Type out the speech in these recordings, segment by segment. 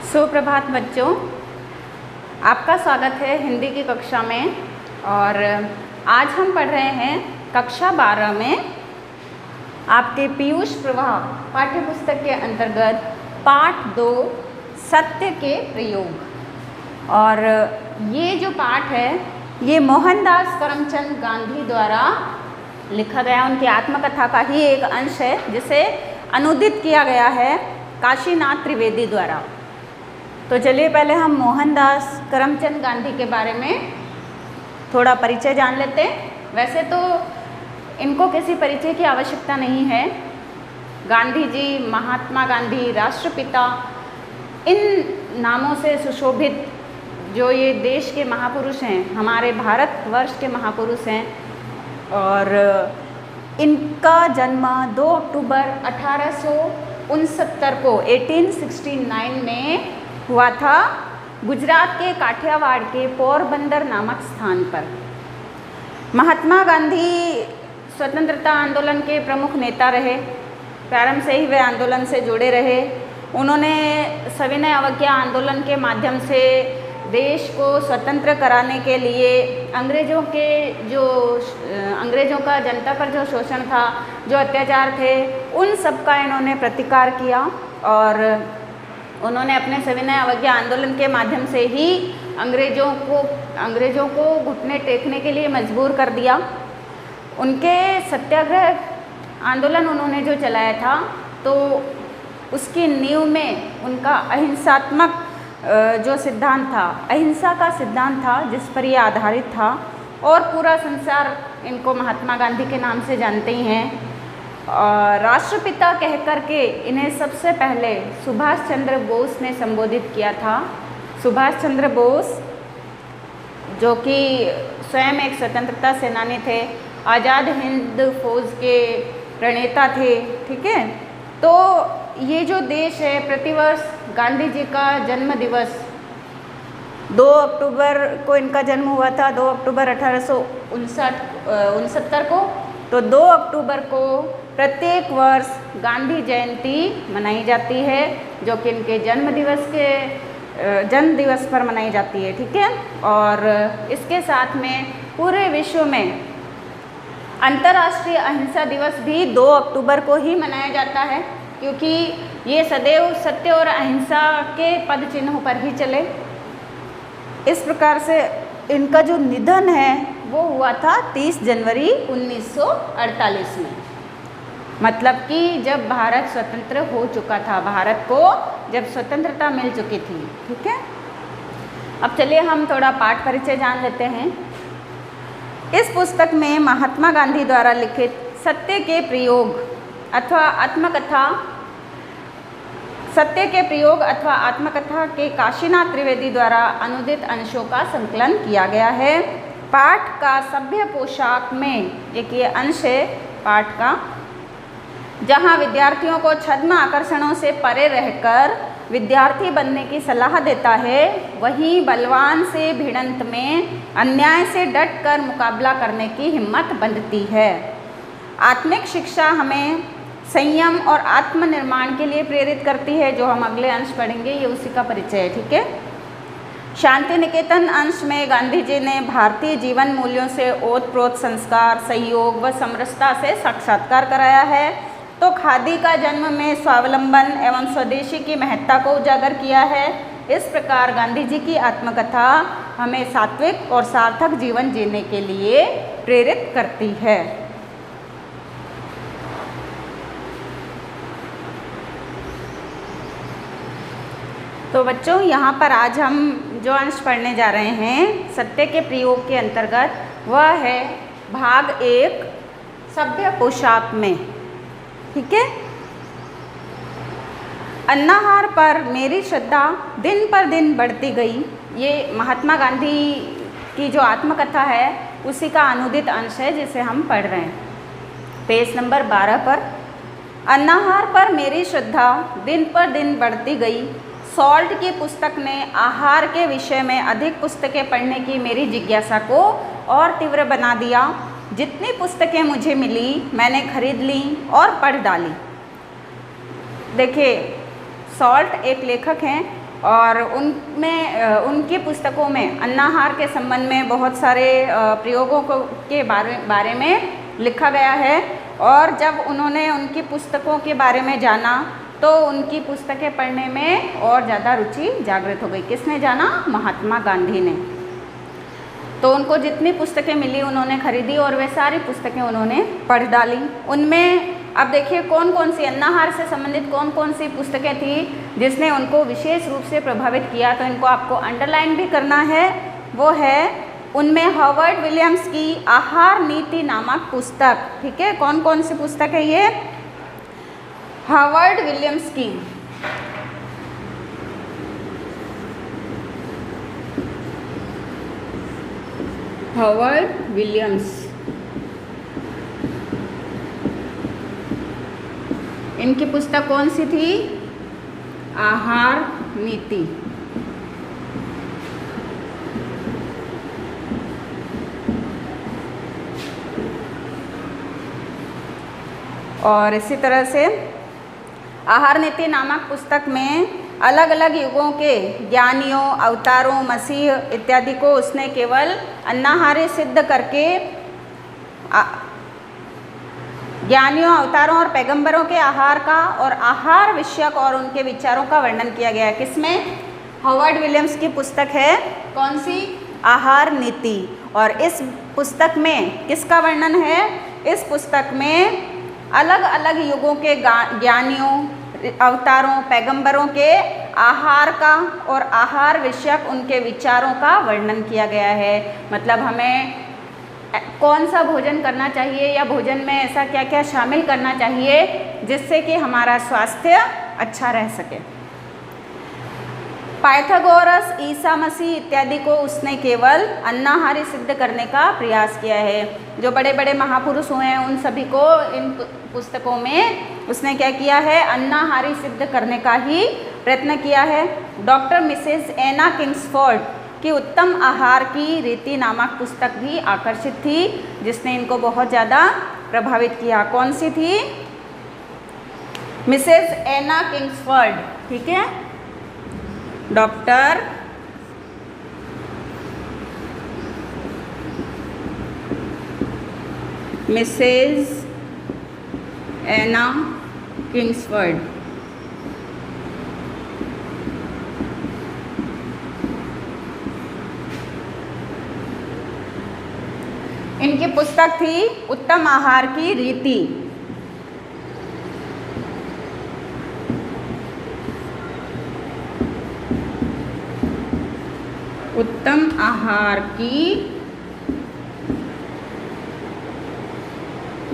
सुप्रभात बच्चों, आपका स्वागत है हिंदी की कक्षा में। और आज हम पढ़ रहे हैं कक्षा 12 में आपके पीयूष प्रवाह पाठ्य पुस्तक के अंतर्गत पाठ 2 सत्य के प्रयोग। और ये जो पाठ है ये मोहनदास करमचंद गांधी द्वारा लिखा गया उनकी आत्मकथा का ही एक अंश है, जिसे अनुदित किया गया है काशीनाथ त्रिवेदी द्वारा। तो चलिए पहले हम मोहनदास करमचंद गांधी के बारे में थोड़ा परिचय जान लेते हैं। वैसे तो इनको किसी परिचय की आवश्यकता नहीं है। गांधी जी, महात्मा गांधी, राष्ट्रपिता, इन नामों से सुशोभित जो ये देश के महापुरुष हैं, हमारे भारतवर्ष के महापुरुष हैं। और इनका जन्म 2 अक्टूबर 1869 को 1869 में हुआ था, गुजरात के काठियावाड़ के पोरबंदर नामक स्थान पर। महात्मा गांधी स्वतंत्रता आंदोलन के प्रमुख नेता रहे। प्रारंभ से ही वे आंदोलन से जुड़े रहे। उन्होंने सविनय अवज्ञा आंदोलन के माध्यम से देश को स्वतंत्र कराने के लिए अंग्रेज़ों का जनता पर जो शोषण था, जो अत्याचार थे, उन सब का इन्होंने प्रतिकार किया। और उन्होंने अपने सविनय अवज्ञा आंदोलन के माध्यम से ही अंग्रेज़ों को घुटने टेकने के लिए मजबूर कर दिया। उनके सत्याग्रह आंदोलन उन्होंने जो चलाया था, तो उसकी नींव में उनका अहिंसात्मक जो सिद्धांत था, अहिंसा का सिद्धांत था, जिस पर यह आधारित था। और पूरा संसार इनको महात्मा गांधी के नाम से जानते ही हैं। राष्ट्रपिता कह कर के इन्हें सबसे पहले सुभाष चंद्र बोस ने संबोधित किया था। सुभाष चंद्र बोस जो कि स्वयं एक स्वतंत्रता सेनानी थे, आज़ाद हिंद फौज के प्रणेता थे। ठीक है, तो ये जो देश है, प्रतिवर्ष गांधी जी का जन्म दिवस 2 अक्टूबर को इनका जन्म हुआ था, 2 अक्टूबर 1869 को। तो 2 अक्टूबर को प्रत्येक वर्ष गांधी जयंती मनाई जाती है, जो कि इनके जन्म दिवस पर मनाई जाती है। ठीक है, और इसके साथ में पूरे विश्व में अंतर्राष्ट्रीय अहिंसा दिवस भी 2 अक्टूबर को ही मनाया जाता है, क्योंकि ये सदैव सत्य और अहिंसा के पद चिन्हों पर ही चले। इस प्रकार से इनका जो निधन है वो हुआ था 30 जनवरी 1948 में। मतलब कि जब भारत स्वतंत्र हो चुका था, भारत को जब स्वतंत्रता मिल चुकी थी। ठीक है, अब चलिए हम थोड़ा पाठ परिचय जान लेते हैं। इस पुस्तक में महात्मा गांधी द्वारा लिखित सत्य के प्रयोग अथवा आत्मकथा के काशीनाथ त्रिवेदी द्वारा अनुदित अंशों का संकलन किया गया है। पाठ का सभ्य पोशाक में एक ये अंश है पाठ का, जहाँ विद्यार्थियों को छद्म आकर्षणों से परे रहकर विद्यार्थी बनने की सलाह देता है, वहीं बलवान से भिड़ंत में अन्याय से डट कर मुकाबला करने की हिम्मत बंधती है। आत्मिक शिक्षा हमें संयम और आत्मनिर्माण के लिए प्रेरित करती है, जो हम अगले अंश पढ़ेंगे, ये उसी का परिचय है। ठीक है, शांति निकेतन अंश में गांधी जी ने भारतीय जीवन मूल्यों से ओतप्रोत संस्कार, सहयोग व समरसता से साक्षात्कार कराया है। तो खादी का जन्म में स्वावलंबन एवं स्वदेशी की महत्ता को उजागर किया है। इस प्रकार गांधी जी की आत्मकथा हमें सात्विक और सार्थक जीवन जीने के लिए प्रेरित करती है। तो बच्चों, यहाँ पर आज हम जो अंश पढ़ने जा रहे हैं सत्य के प्रयोग के अंतर्गत, वह है भाग 1 सभ्य पोशाक में। ठीक है, अन्नाहार पर मेरी श्रद्धा दिन पर दिन बढ़ती गई। ये महात्मा गांधी की जो आत्मकथा है उसी का अनुदित अंश है, जिसे हम पढ़ रहे हैं। पेज नंबर 12 पर, अन्नाहार पर मेरी श्रद्धा दिन पर दिन बढ़ती गई। सॉल्ट की पुस्तक ने आहार के विषय में अधिक पुस्तकें पढ़ने की मेरी जिज्ञासा को और तीव्र बना दिया। जितनी पुस्तकें मुझे मिली मैंने खरीद ली और पढ़ डाली। देखिए, सॉल्ट एक लेखक हैं और उनकी पुस्तकों में अन्नाहार के संबंध में बहुत सारे प्रयोगों के बारे में लिखा गया है। और जब उन्होंने उनकी पुस्तकों के बारे में जाना तो उनकी पुस्तकें पढ़ने में और ज़्यादा रुचि जागृत हो गई। किसने जाना? महात्मा गांधी ने। तो उनको जितनी पुस्तकें मिली उन्होंने खरीदी और वे सारी पुस्तकें उन्होंने पढ़ डाली। उनमें अब देखिए कौन कौन सी अन्नाहार से संबंधित कौन कौन सी पुस्तकें थी जिसने उनको विशेष रूप से प्रभावित किया। तो इनको आपको अंडरलाइन भी करना है। वो है उनमें हॉवर्ड विलियम्स की आहार नीति नामक पुस्तक। ठीक है, कौन कौन सी पुस्तक है ये? हॉवर्ड विलियम्स की हॉवर्ड विलियम्स, इनकी पुस्तक कौन सी थी? आहार नीति। और इसी तरह से आहार नीति नामक पुस्तक में अलग अलग युगों के ज्ञानियों, अवतारों, मसीह इत्यादि को उसने केवल अन्नाहारी सिद्ध करके ज्ञानियों, अवतारों और पैगंबरों के आहार का और आहार विषयक और उनके विचारों का वर्णन किया गया है। किसमें? हॉवर्ड विलियम्स की पुस्तक है कौन सी? आहार नीति। और इस पुस्तक में किसका वर्णन है? इस पुस्तक में अलग अलग युगों के ज्ञानियों, अवतारों, पैगंबरों के आहार का और आहार विषयक उनके विचारों का वर्णन किया गया है। मतलब हमें कौन सा भोजन करना चाहिए या भोजन में ऐसा क्या क्या शामिल करना चाहिए जिससे कि हमारा स्वास्थ्य अच्छा रह सके। पाइथागोरस, ईसा मसीह इत्यादि को उसने केवल अन्नाहारी सिद्ध करने का प्रयास किया है। जो बड़े बड़े महापुरुष हुए हैं उन सभी को इन पुस्तकों में उसने क्या किया है? अन्नाहारी सिद्ध करने का ही प्रयत्न किया है। डॉक्टर मिसेस एना किंग्सफोर्ड की उत्तम आहार की रीति नामक पुस्तक भी आकर्षित थी जिसने इनको बहुत ज़्यादा प्रभावित किया। कौन सी थी? मिसेस एना किंग्सफोर्ड। ठीक है, डॉक्टर मिसेस एना किंग्सफोर्ड। इनकी पुस्तक थी उत्तम आहार की रीति। उत्तम आहार की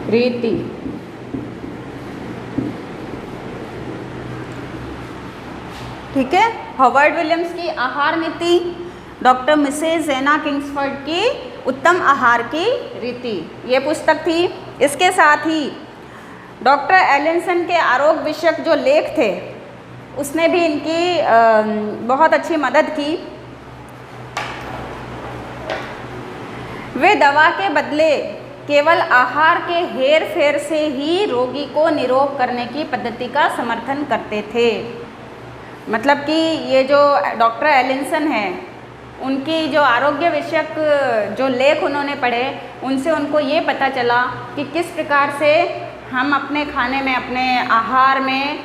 रीति। ठीक है, हॉवर्ड विलियम्स की आहार नीति, डॉक्टर मिसेस एना किंग्सफोर्ड की उत्तम आहार की रीति, ये पुस्तक थी। इसके साथ ही डॉक्टर एलिसन के आरोग्य विषयक जो लेख थे उसने भी इनकी बहुत अच्छी मदद की। वे दवा के बदले केवल आहार के हेर फेर से ही रोगी को निरोग करने की पद्धति का समर्थन करते थे। मतलब कि ये जो डॉक्टर एलिसन हैं उनकी जो आरोग्य विषयक जो लेख उन्होंने पढ़े उनसे उनको ये पता चला कि किस प्रकार से हम अपने खाने में, अपने आहार में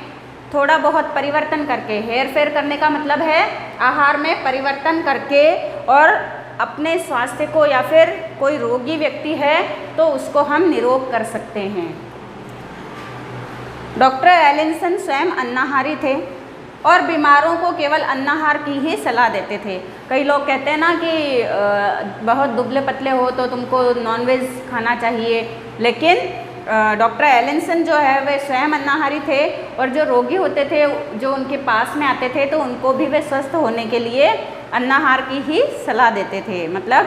थोड़ा बहुत परिवर्तन करके, हेर फेर करने का मतलब है आहार में परिवर्तन करके और अपने स्वास्थ्य को, या फिर कोई रोगी व्यक्ति है तो उसको हम निरोग कर सकते हैं। डॉक्टर एलिसन स्वयं अन्नाहारी थे और बीमारों को केवल अन्नाहार की ही सलाह देते थे। कई लोग कहते हैं ना कि बहुत दुबले पतले हो तो तुमको नॉनवेज खाना चाहिए, लेकिन डॉक्टर एलिसन जो है वे स्वयं अन्नाहारी थे और जो रोगी होते थे, जो उनके पास में आते थे, तो उनको भी वे स्वस्थ होने के लिए अन्नाहार की ही सलाह देते थे। मतलब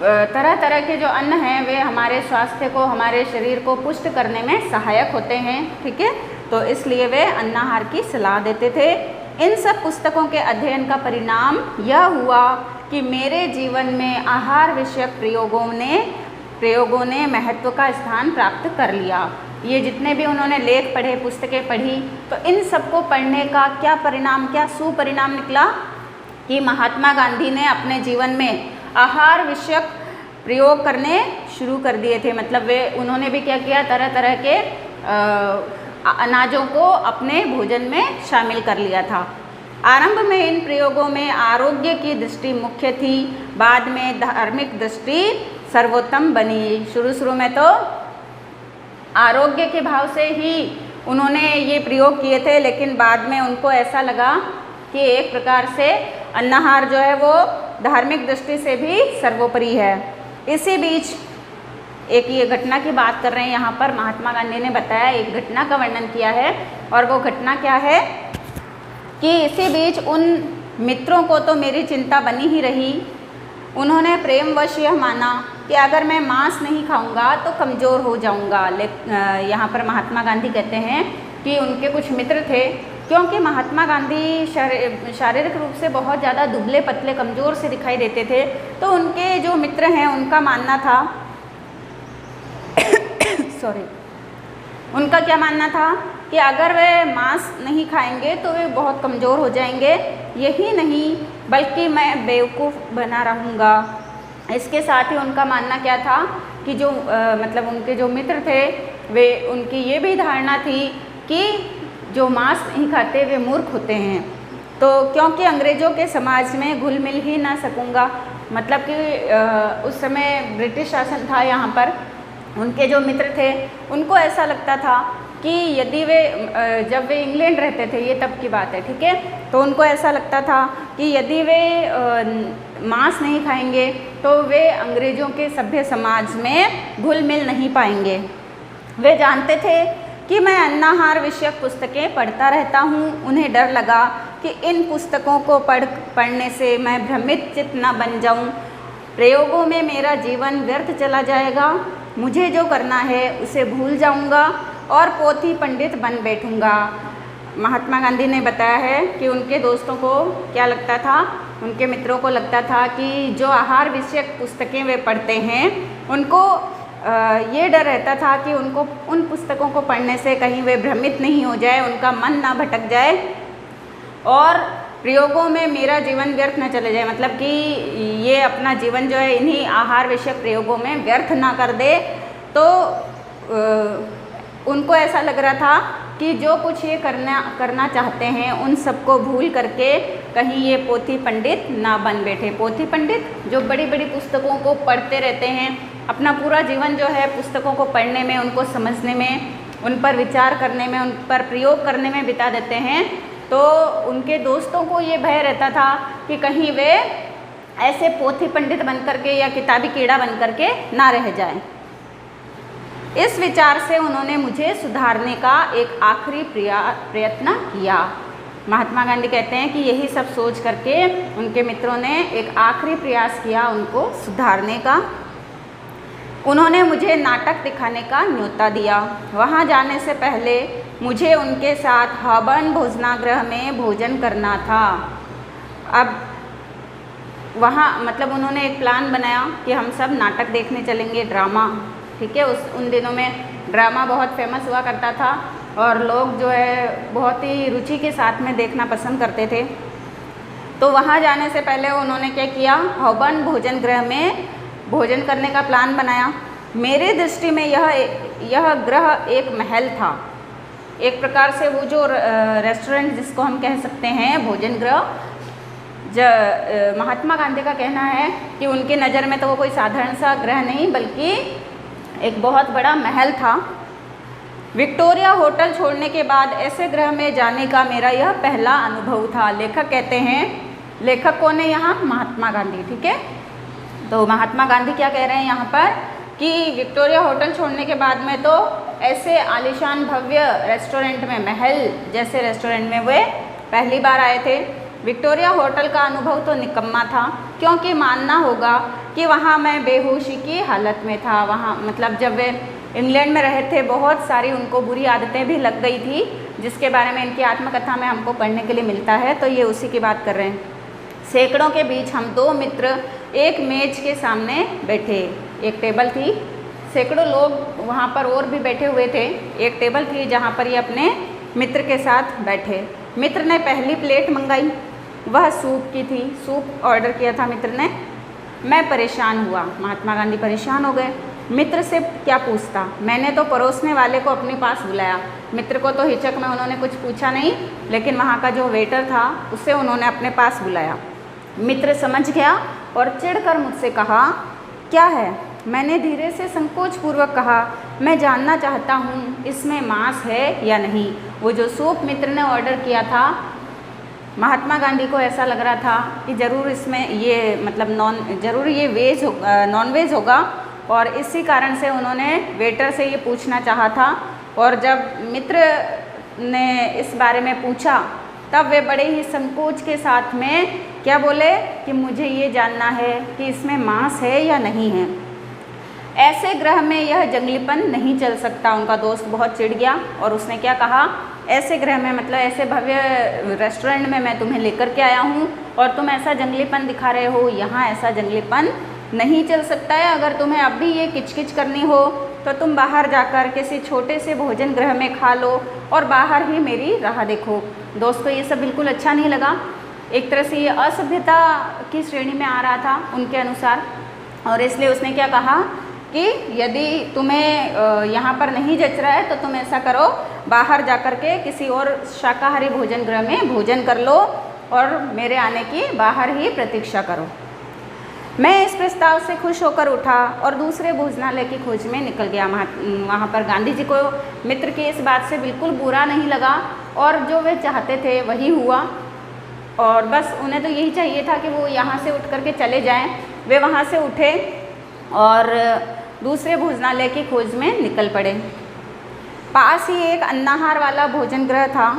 तरह तरह के जो अन्न हैं वे हमारे स्वास्थ्य को, हमारे शरीर को पुष्ट करने में सहायक होते हैं। ठीक है, तो इसलिए वे अन्नाहार की सलाह देते थे। इन सब पुस्तकों के अध्ययन का परिणाम यह हुआ कि मेरे जीवन में आहार विषयक प्रयोगों ने महत्व का स्थान प्राप्त कर लिया। ये जितने भी उन्होंने लेख पढ़े, पुस्तकें पढ़ी, तो इन सबको पढ़ने का क्या परिणाम, क्या सुपरिणाम निकला कि महात्मा गांधी ने अपने जीवन में आहार विषयक प्रयोग करने शुरू कर दिए थे। मतलब उन्होंने भी क्या किया, तरह तरह के अनाजों को अपने भोजन में शामिल कर लिया था। आरंभ में इन प्रयोगों में आरोग्य की दृष्टि मुख्य थी, बाद में धार्मिक दृष्टि सर्वोत्तम बनी। शुरू में तो आरोग्य के भाव से ही उन्होंने ये प्रयोग किए थे, लेकिन बाद में उनको ऐसा लगा कि एक प्रकार से अन्नाहार जो है वो धार्मिक दृष्टि से भी सर्वोपरि है। इसी बीच एक ये घटना की बात कर रहे हैं यहाँ पर, महात्मा गांधी ने बताया, एक घटना का वर्णन किया है, और वो घटना क्या है कि इसी बीच उन मित्रों को तो मेरी चिंता बनी ही रही। उन्होंने प्रेमवश यह माना कि अगर मैं मांस नहीं खाऊंगा तो कमज़ोर हो जाऊंगा। यहाँ पर महात्मा गांधी कहते हैं कि उनके कुछ मित्र थे, क्योंकि महात्मा गांधी शारीरिक रूप से बहुत ज़्यादा दुबले पतले कमज़ोर से दिखाई देते थे, तो उनके जो मित्र हैं उनका मानना था उनका क्या मानना था कि अगर वे मांस नहीं खाएंगे तो वे बहुत कमज़ोर हो जाएंगे। यही नहीं बल्कि मैं बेवकूफ़ बना रहूँगा। इसके साथ ही उनका मानना क्या था कि जो मतलब उनके जो मित्र थे वे, उनकी ये भी धारणा थी कि जो मांस नहीं खाते वे मूर्ख होते हैं। तो क्योंकि अंग्रेज़ों के समाज में घुल मिल ही ना सकूँगा, मतलब कि उस समय ब्रिटिश शासन था यहाँ पर, उनके जो मित्र थे उनको ऐसा लगता था कि यदि वे जब वे इंग्लैंड रहते थे, ये तब की बात है, ठीक है, तो उनको ऐसा लगता था कि यदि वे मांस नहीं खाएंगे तो वे अंग्रेज़ों के सभ्य समाज में घुल मिल नहीं पाएंगे। वे जानते थे कि मैं अन्नाहार विषयक पुस्तकें पढ़ता रहता हूँ। उन्हें डर लगा कि इन पुस्तकों को पढ़ने से मैं भ्रमित चित्त न बन जाऊँ, प्रयोगों में मेरा जीवन व्यर्थ चला जाएगा, मुझे जो करना है उसे भूल जाऊंगा और पोथी पंडित बन बैठूंगा। महात्मा गांधी ने बताया है कि उनके दोस्तों को क्या लगता था, उनके मित्रों को लगता था कि जो आहार विषयक पुस्तकें वे पढ़ते हैं उनको ये डर रहता था कि उनको उन पुस्तकों को पढ़ने से कहीं वे भ्रमित नहीं हो जाए, उनका मन ना भटक जाए और प्रयोगों में मेरा जीवन व्यर्थ न चले जाए, मतलब कि ये अपना जीवन जो है इन्हीं आहार विषयक प्रयोगों में व्यर्थ ना कर दे। तो उनको ऐसा लग रहा था कि जो कुछ ये करना चाहते हैं उन सबको भूल करके कहीं ये पोथी पंडित ना बन बैठे। पोथी पंडित जो बड़ी बड़ी पुस्तकों को पढ़ते रहते हैं, अपना पूरा जीवन जो है पुस्तकों को पढ़ने में, उनको समझने में, उन पर विचार करने में, उन पर प्रयोग करने में बिता देते हैं, तो उनके दोस्तों को ये भय रहता था कि कहीं वे ऐसे पोथी पंडित बन करके या किताबी कीड़ा बन करके ना रह जाएं। इस विचार से उन्होंने मुझे सुधारने का एक आखिरी प्रयत्न किया। महात्मा गांधी कहते हैं कि यही सब सोच करके उनके मित्रों ने एक आखिरी प्रयास किया उनको सुधारने का। उन्होंने मुझे नाटक दिखाने का न्योता दिया। वहाँ जाने से पहले मुझे उनके साथ हॉबर्न भोजनागृह में भोजन करना था। अब वहाँ मतलब उन्होंने एक प्लान बनाया कि हम सब नाटक देखने चलेंगे, ड्रामा, ठीक है। उन दिनों में ड्रामा बहुत फेमस हुआ करता था और लोग जो है बहुत ही रुचि के साथ में देखना पसंद करते थे। तो वहाँ जाने से पहले उन्होंने क्या किया, हॉबर्न भोजन गृह में भोजन करने का प्लान बनाया। मेरे दृष्टि में यह गृह एक महल था, एक प्रकार से वो जो रेस्टोरेंट जिसको हम कह सकते हैं भोजन गृह। महात्मा गांधी का कहना है कि उनके नज़र में तो वो कोई साधारण सा गृह नहीं बल्कि एक बहुत बड़ा महल था। विक्टोरिया होटल छोड़ने के बाद ऐसे गृह में जाने का मेरा यह पहला अनुभव था। लेखक कहते हैं, लेखक कौन है यहाँ, महात्मा गांधी, ठीक है। तो महात्मा गांधी क्या कह रहे हैं यहाँ पर कि विक्टोरिया होटल छोड़ने के बाद में तो ऐसे आलीशान भव्य रेस्टोरेंट में, महल जैसे रेस्टोरेंट में वे पहली बार आए थे। विक्टोरिया होटल का अनुभव तो निकम्मा था, क्योंकि मानना होगा कि वहाँ मैं बेहोशी की हालत में था। वहाँ मतलब जब वे इंग्लैंड में रहे थे बहुत सारी उनको बुरी आदतें भी लग गई थी, जिसके बारे में इनकी आत्मकथा में हमको पढ़ने के लिए मिलता है। तो ये उसी की बात कर रहे हैं। सैकड़ों के बीच हम दो मित्र एक मेज के सामने बैठे, एक टेबल थी, सैकड़ों लोग वहाँ पर और भी बैठे हुए थे। एक टेबल थी जहाँ पर ये अपने मित्र के साथ बैठे। मित्र ने पहली प्लेट मंगाई, वह सूप की थी। सूप ऑर्डर किया था मित्र ने। मैं परेशान हुआ, महात्मा गांधी परेशान हो गए। मित्र से क्या पूछता, मैंने तो परोसने वाले को अपने पास बुलाया। मित्र को तो हिचक में उन्होंने कुछ पूछा नहीं, लेकिन वहाँ का जो वेटर था उसे उन्होंने अपने पास बुलाया। मित्र समझ गया और चिढ़कर मुझसे कहा, क्या है? मैंने धीरे से संकोचपूर्वक कहा, मैं जानना चाहता हूँ इसमें मांस है या नहीं। वो जो सूप मित्र ने ऑर्डर किया था, महात्मा गांधी को ऐसा लग रहा था कि ज़रूर इसमें ये मतलब ज़रूर ये नॉन वेज होगा, और इसी कारण से उन्होंने वेटर से ये पूछना चाहा था। और जब मित्र ने इस बारे में पूछा तब वे बड़े ही संकोच के साथ में क्या बोले कि मुझे ये जानना है कि इसमें मांस है या नहीं है। ऐसे ग्रह में यह जंगलीपन नहीं चल सकता। उनका दोस्त बहुत चिढ़ गया और उसने क्या कहा, ऐसे ग्रह में मतलब ऐसे भव्य रेस्टोरेंट में मैं तुम्हें लेकर के आया हूँ और तुम ऐसा जंगलीपन दिखा रहे हो, यहाँ ऐसा जंगलीपन नहीं चल सकता है। अगर तुम्हें अब भी ये किचकिच करनी हो तो तुम बाहर जाकर किसी छोटे से भोजन गृह में खा लो और बाहर ही मेरी राह देखो। दोस्त को ये सब बिल्कुल अच्छा नहीं लगा। एक तरह से ये असभ्यता की श्रेणी में आ रहा था उनके अनुसार, और इसलिए उसने क्या कहा कि यदि तुम्हें यहाँ पर नहीं जच रहा है तो तुम ऐसा करो, बाहर जाकर के किसी और शाकाहारी भोजन गृह में भोजन कर लो और मेरे आने की बाहर ही प्रतीक्षा करो। मैं इस प्रस्ताव से खुश होकर उठा और दूसरे भोजनालय की खोज में निकल गया। वहाँ पर गांधी जी को मित्र की इस बात से बिल्कुल बुरा नहीं लगा और जो वे चाहते थे वही हुआ, और बस उन्हें तो यही चाहिए था कि वो यहाँ से उठ कर के चले जाएं। वे वहाँ से उठे और दूसरे भोजनालय की खोज में निकल पड़े। पास ही एक अन्नाहार वाला भोजन गृह था,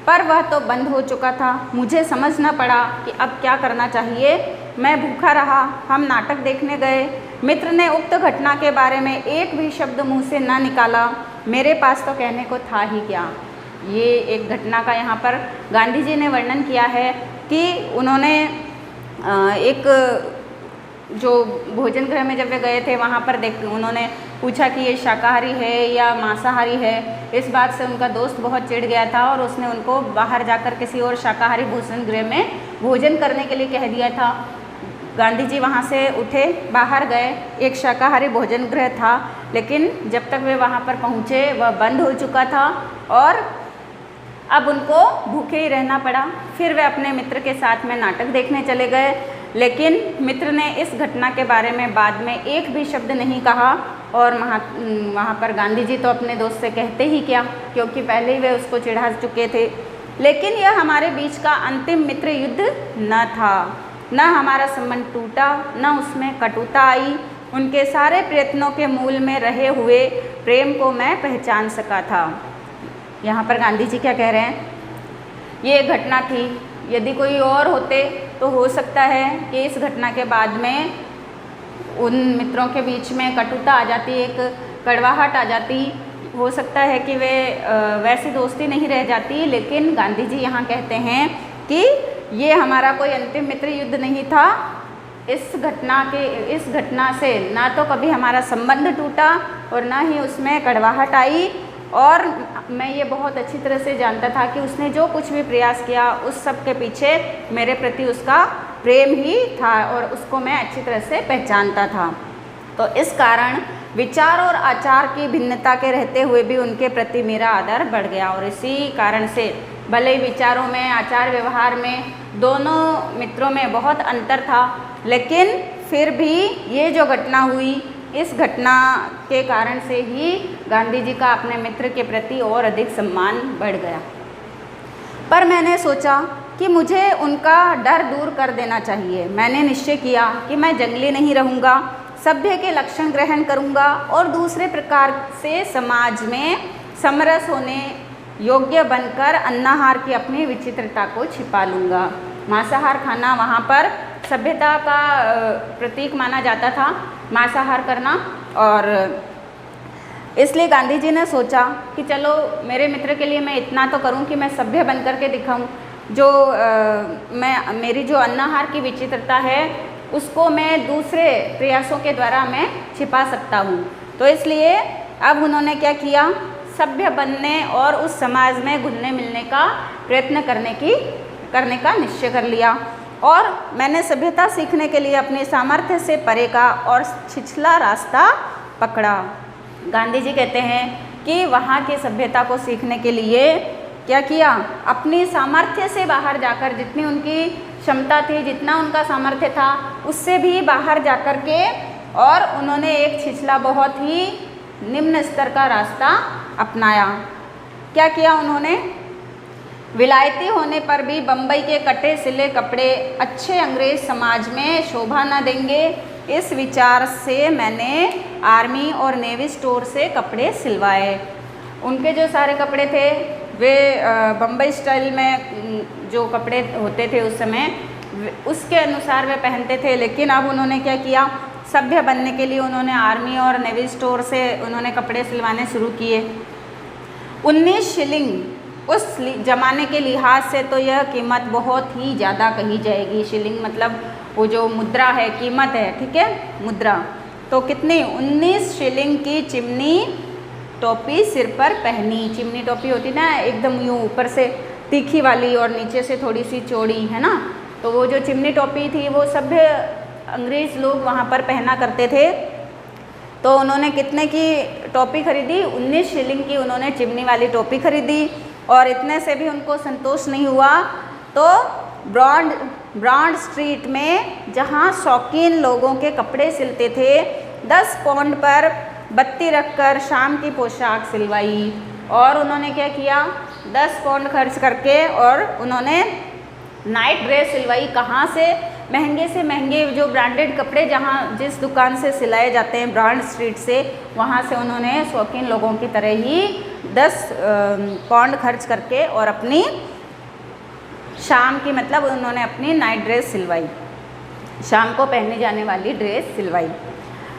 पर वह तो बंद हो चुका था। मुझे समझना पड़ा कि अब क्या करना चाहिए। मैं भूखा रहा। हम नाटक देखने गए। मित्र ने उक्त घटना के बारे में एक भी शब्द मुंह से न निकाला। मेरे पास तो कहने को था ही क्या। ये एक घटना का यहाँ पर गांधी जी ने वर्णन किया है कि उन्होंने एक जो भोजन गृह में जब वे गए थे वहाँ पर उन्होंने पूछा कि ये शाकाहारी है या मांसाहारी है। इस बात से उनका दोस्त बहुत चिढ़ गया था और उसने उनको बाहर जाकर किसी और शाकाहारी भोजन गृह में भोजन करने के लिए कह दिया था। गांधी जी वहाँ से उठे, बाहर गए। एक शाकाहारी भोजन गृह था, लेकिन जब तक वे वहाँ पर पहुँचे वह बंद हो चुका था और अब उनको भूखे ही रहना पड़ा। फिर वे अपने मित्र के साथ में नाटक देखने चले गए, लेकिन मित्र ने इस घटना के बारे में बाद में एक भी शब्द नहीं कहा। और वहाँ पर गांधी जी तो अपने दोस्त से कहते ही क्या, क्योंकि पहले ही वे उसको चिढ़ा चुके थे। लेकिन यह हमारे बीच का अंतिम मित्र युद्ध न था। न हमारा संबंध टूटा, न उसमें कटुता आई। उनके सारे प्रयत्नों के मूल में रहे हुए प्रेम को मैं पहचान सका था। यहाँ पर गांधी जी क्या कह रहे हैं, ये घटना थी। यदि कोई और होते तो हो सकता है कि इस घटना के बाद में उन मित्रों के बीच में कटुता आ जाती, एक कड़वाहट आ जाती। हो सकता है कि वे वैसी दोस्ती नहीं रह जाती। लेकिन गांधी जी यहाँ कहते हैं कि ये हमारा कोई अंतिम मित्र युद्ध नहीं था। इस घटना से ना तो कभी हमारा संबंध टूटा और ना ही उसमें कड़वाहट आई। और मैं ये बहुत अच्छी तरह से जानता था कि उसने जो कुछ भी प्रयास किया उस सब के पीछे मेरे प्रति उसका प्रेम ही था और उसको मैं अच्छी तरह से पहचानता था। तो इस कारण विचार और आचार की भिन्नता के रहते हुए भी उनके प्रति मेरा आदर बढ़ गया। और इसी कारण से भले ही विचारों में, आचार व्यवहार में दोनों मित्रों में बहुत अंतर था, लेकिन फिर भी ये जो घटना हुई, इस घटना के कारण से ही गांधी जी का अपने मित्र के प्रति और अधिक सम्मान बढ़ गया। पर मैंने सोचा कि मुझे उनका डर दूर कर देना चाहिए। मैंने निश्चय किया कि मैं जंगली नहीं रहूँगा, सभ्य के लक्षण ग्रहण करूँगा और दूसरे प्रकार से समाज में समरस होने योग्य बनकर अन्नाहार की अपनी विचित्रता को छिपा लूँगा। मांसाहार खाना वहाँ पर सभ्यता का प्रतीक माना जाता था, मांसाहार करना। और इसलिए गांधी जी ने सोचा कि चलो मेरे मित्र के लिए मैं इतना तो करूं कि मैं सभ्य बन कर के दिखाऊं। जो मेरी जो अन्नाहार की विचित्रता है उसको मैं दूसरे प्रयासों के द्वारा मैं छिपा सकता हूं। तो इसलिए अब उन्होंने क्या किया, सभ्य बनने और उस समाज में घुलने मिलने का प्रयत्न करने का निश्चय कर लिया। और मैंने सभ्यता सीखने के लिए अपने सामर्थ्य से परे का और छिछला रास्ता पकड़ा। गांधी जी कहते हैं कि वहाँ की सभ्यता को सीखने के लिए क्या किया, अपनी सामर्थ्य से बाहर जाकर, जितनी उनकी क्षमता थी, जितना उनका सामर्थ्य था, उससे भी बाहर जाकर के, और उन्होंने एक छिछला बहुत ही निम्न स्तर का रास्ता अपनाया। क्या किया उन्होंने, विलायती होने पर भी बम्बई के कटे सिले कपड़े अच्छे अंग्रेज समाज में शोभा न देंगे, इस विचार से मैंने आर्मी और नेवी स्टोर से कपड़े सिलवाए। उनके जो सारे कपड़े थे वे बम्बई स्टाइल में जो कपड़े होते थे उस समय, उसके अनुसार वे पहनते थे। लेकिन अब उन्होंने क्या किया, सभ्य बनने के लिए उन्होंने आर्मी और नेवी स्टोर से उन्होंने कपड़े सिलवाने शुरू किए। 19 शिलिंग उस जमाने के लिहाज से तो यह कीमत बहुत ही ज़्यादा कही जाएगी। शिलिंग मतलब वो जो मुद्रा है, कीमत है, ठीक है, मुद्रा। तो कितनी, 19 शिलिंग की चिमनी टोपी सिर पर पहनी। चिमनी टोपी होती ना एकदम यूँ ऊपर से तीखी वाली और नीचे से थोड़ी सी चौड़ी, है ना। तो वो जो चिमनी टोपी थी वो सभ्य अंग्रेज़ लोग वहाँ पर पहना करते थे। तो उन्होंने कितने की टोपी खरीदी, 19 शिलिंग की उन्होंने चिमनी वाली टोपी खरीदी। और इतने से भी उनको संतोष नहीं हुआ तो ब्रॉड स्ट्रीट में, जहाँ शौकीन लोगों के कपड़े सिलते थे, 10 पाउंड पर बत्ती रखकर शाम की पोशाक सिलवाई। और उन्होंने क्या किया, 10 पाउंड खर्च करके और उन्होंने नाइट ड्रेस सिलवाई। कहाँ से, महंगे से महंगे जो ब्रांडेड कपड़े जहाँ जिस दुकान से सिलाए जाते हैं ब्रॉड स्ट्रीट से, वहाँ से उन्होंने शौकीन लोगों की तरह ही 10 पाउंड खर्च करके और अपनी शाम की, मतलब उन्होंने अपनी नाइट ड्रेस सिलवाई, शाम को पहने जाने वाली ड्रेस सिलवाई।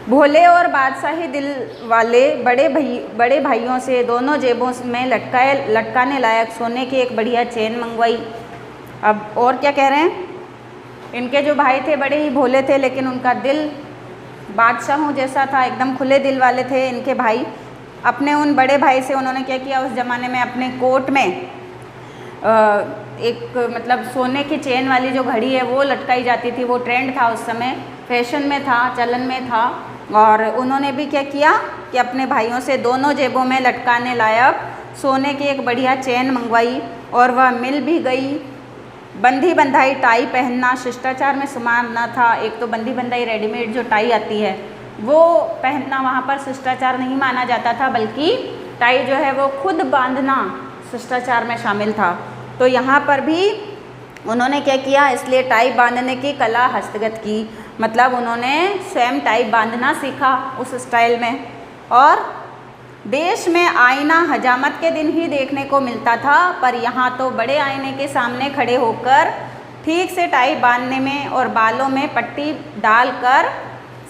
भोले और बादशाही दिल वाले बड़े भाइयों से दोनों जेबों में लटकाने लायक सोने की एक बढ़िया चेन मंगवाई। अब और क्या कह रहे हैं, इनके जो भाई थे बड़े ही भोले थे, लेकिन उनका दिल बादशाहों जैसा था, एकदम खुले दिल वाले थे इनके भाई। अपने उन बड़े भाई से उन्होंने क्या किया, उस ज़माने में अपने कोट में एक मतलब सोने की चेन वाली जो घड़ी है वो लटकाई जाती थी। वो ट्रेंड था उस समय, फैशन में था, चलन में था। और उन्होंने भी क्या किया कि अपने भाइयों से दोनों जेबों में लटकाने लायक सोने की एक बढ़िया चेन मंगवाई और वह मिल भी गई। बंधी बंधाई टाई पहनना शिष्टाचार में शुमार न था। एक तो बंधी बंधाई रेडीमेड जो टाई आती है वो पहनना वहाँ पर शिष्टाचार नहीं माना जाता था, बल्कि टाई जो है वो खुद बांधना शिष्टाचार में शामिल था। तो यहाँ पर भी उन्होंने क्या किया, इसलिए टाई बांधने की कला हस्तगत की, मतलब उन्होंने स्वयं टाई बांधना सीखा उस स्टाइल में। और देश में आईना हजामत के दिन ही देखने को मिलता था, पर यहाँ तो बड़े आईने के सामने खड़े होकर ठीक से टाई बांधने में और बालों में पट्टी डालकर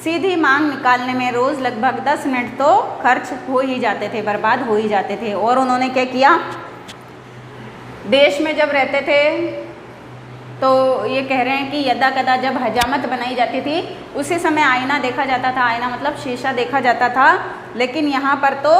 सीधी मांग निकालने में रोज़ लगभग 10 मिनट तो खर्च हो ही जाते थे, बर्बाद हो ही जाते थे। और उन्होंने क्या किया, देश में जब रहते थे तो ये कह रहे हैं कि यदा कदा जब हजामत बनाई जाती थी उसी समय आईना देखा जाता था। आईना मतलब शीशा देखा जाता था, लेकिन यहाँ पर तो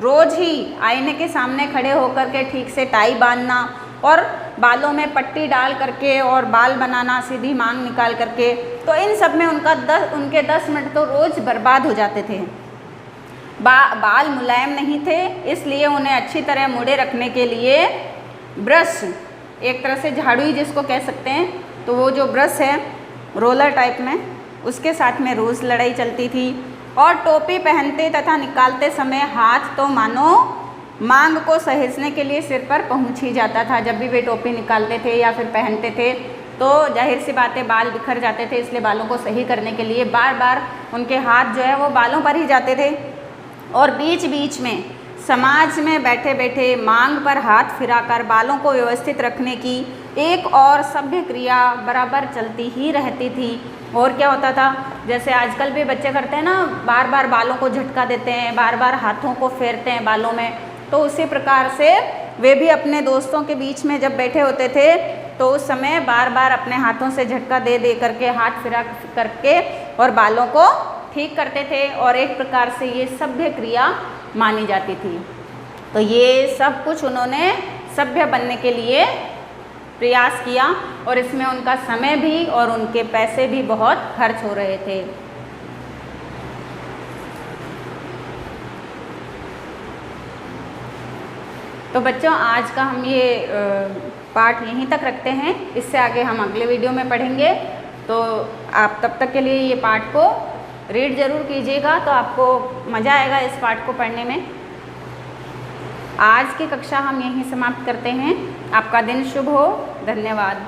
रोज़ ही आईने के सामने खड़े होकर के ठीक से टाई बांधना और बालों में पट्टी डाल करके और बाल बनाना सीधी मांग निकाल करके, तो इन सब में उनके 10 मिनट तो रोज़ बर्बाद हो जाते थे। बाल मुलायम नहीं थे, इसलिए उन्हें अच्छी तरह मुड़े रखने के लिए ब्रश, एक तरह से झाड़ू ही जिसको कह सकते हैं, तो वो जो ब्रश है रोलर टाइप में, उसके साथ में रोज़ लड़ाई चलती थी। और टोपी पहनते तथा निकालते समय हाथ तो मानो मांग को सहेजने के लिए सिर पर पहुंच ही जाता था। जब भी वे टोपी निकालते थे या फिर पहनते थे तो जाहिर सी बात है बाल बिखर जाते थे, इसलिए बालों को सही करने के लिए बार बार उनके हाथ जो है वो बालों पर ही जाते थे। और बीच बीच में समाज में बैठे बैठे मांग पर हाथ फिराकर बालों को व्यवस्थित रखने की एक और सभ्य क्रिया बराबर चलती ही रहती थी। और क्या होता था, जैसे आजकल भी बच्चे करते हैं ना, बार बार बालों को झटका देते हैं, बार बार हाथों को फेरते हैं बालों में, तो उसी प्रकार से वे भी अपने दोस्तों के बीच में जब बैठे होते थे तो उस समय बार बार अपने हाथों से झटका दे दे करके, हाथ फिरा करके और बालों को ठीक करते थे और एक प्रकार से ये सभ्य क्रिया मानी जाती थी। तो ये सब कुछ उन्होंने सभ्य बनने के लिए प्रयास किया और इसमें उनका समय भी और उनके पैसे भी बहुत खर्च हो रहे थे। तो बच्चों आज का हम ये पाठ यहीं तक रखते हैं, इससे आगे हम अगले वीडियो में पढ़ेंगे। तो आप तब तक के लिए ये पाठ को रीड ज़रूर कीजिएगा, तो आपको मज़ा आएगा इस पाठ को पढ़ने में। आज की कक्षा हम यहीं समाप्त करते हैं। आपका दिन शुभ हो। धन्यवाद।